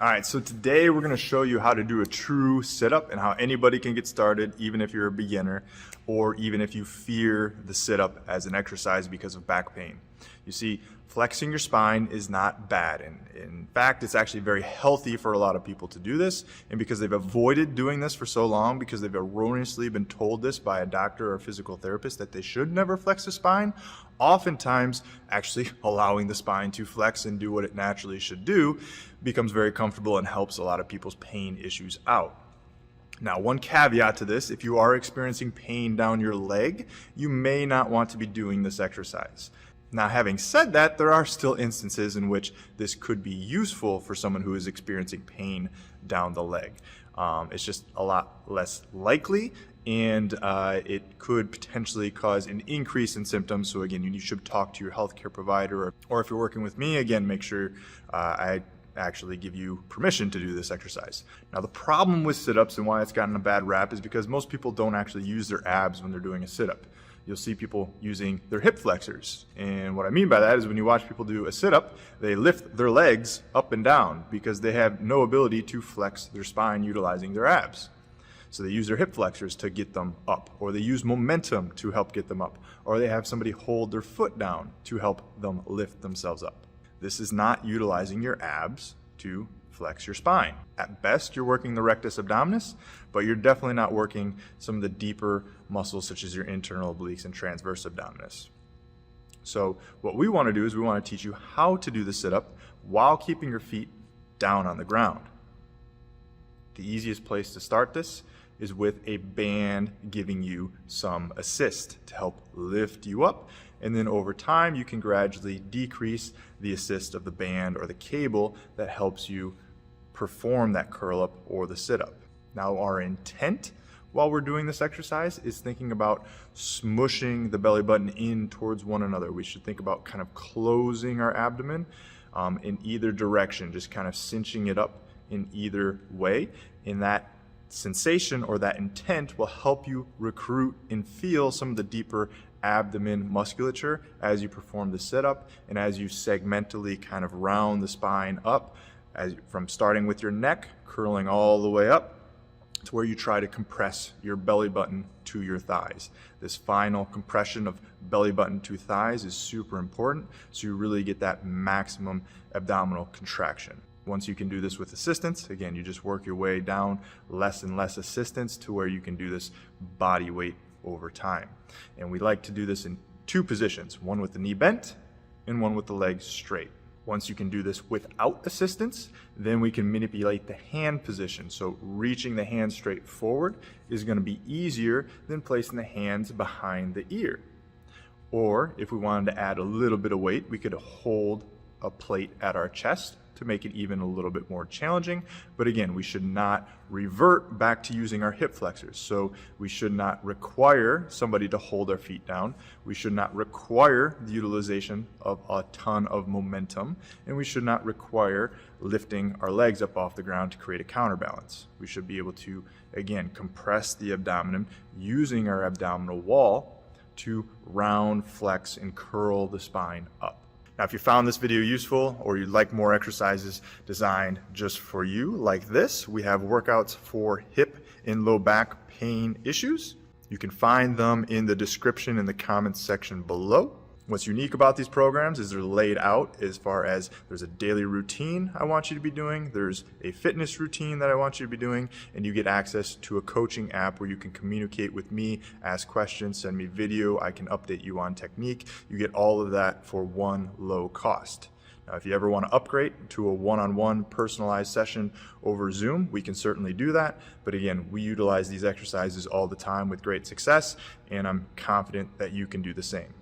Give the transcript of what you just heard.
All right, so today we're going to show you how to do a true sit-up and how anybody can get started, even if you're a beginner or even if you fear the sit-up as an exercise because of back pain. You see, flexing your spine is not bad, and in fact, it's actually very healthy for a lot of people to do this, and because they've avoided doing this for so long, because they've erroneously been told this by a doctor or physical therapist that they should never flex the spine, oftentimes actually allowing the spine to flex and do what it naturally should do becomes very comfortable and helps a lot of people's pain issues out. Now, one caveat to this, if you are experiencing pain down your leg, you may not want to be doing this exercise. Now, having said that, there are still instances in which this could be useful for someone who is experiencing pain down the leg. It's just a lot less likely, and it could potentially cause an increase in symptoms. So again, you should talk to your healthcare provider, or if you're working with me, again, make sure I actually give you permission to do this exercise. Now, the problem with sit-ups and why it's gotten a bad rap is because most people don't actually use their abs when they're doing a sit-up. You'll see people using their hip flexors. And what I mean by that is when you watch people do a sit-up, they lift their legs up and down because they have no ability to flex their spine utilizing their abs. So they use their hip flexors to get them up, or they use momentum to help get them up, or they have somebody hold their foot down to help them lift themselves up. This is not utilizing your abs to flex your spine. At best, you're working the rectus abdominis, but you're definitely not working some of the deeper muscles such as your internal obliques and transverse abdominis. So what we want to do is we want to teach you how to do the sit-up while keeping your feet down on the ground. The easiest place to start this is with a band giving you some assist to help lift you up, and then over time you can gradually decrease the assist of the band or the cable that helps you perform that curl up or the sit up. Now, our intent while we're doing this exercise is thinking about smushing the belly button in towards one another. We should think about kind of closing our abdomen in either direction, just kind of cinching it up in either way. And that sensation or that intent will help you recruit and feel some of the deeper abdomen musculature as you perform the sit-up and as you segmentally kind of round the spine up, from starting with your neck, curling all the way up to where you try to compress your belly button to your thighs. This final compression of belly button to thighs is super important, so you really get that maximum abdominal contraction. Once you can do this with assistance, again, you just work your way down less and less assistance to where you can do this body weight over time. And we like to do this in two positions, one with the knee bent and one with the legs straight. Once you can do this without assistance, then we can manipulate the hand position. So reaching the hand straight forward is going to be easier than placing the hands behind the ear. Or if we wanted to add a little bit of weight, we could hold a plate at our chest to make it even a little bit more challenging. But again, we should not revert back to using our hip flexors. So we should not require somebody to hold their feet down. We should not require the utilization of a ton of momentum. And we should not require lifting our legs up off the ground to create a counterbalance. We should be able to, again, compress the abdomen using our abdominal wall to round, flex, and curl the spine up. Now, if you found this video useful or you'd like more exercises designed just for you like this, we have workouts for hip and low back pain issues. You can find them in the description in the comments section below. What's unique about these programs is they're laid out as far as there's a daily routine I want you to be doing, there's a fitness routine that I want you to be doing, and you get access to a coaching app where you can communicate with me, ask questions, send me video, I can update you on technique. You get all of that for one low cost. Now, if you ever want to upgrade to a one-on-one personalized session over Zoom, we can certainly do that. But again, we utilize these exercises all the time with great success, and I'm confident that you can do the same.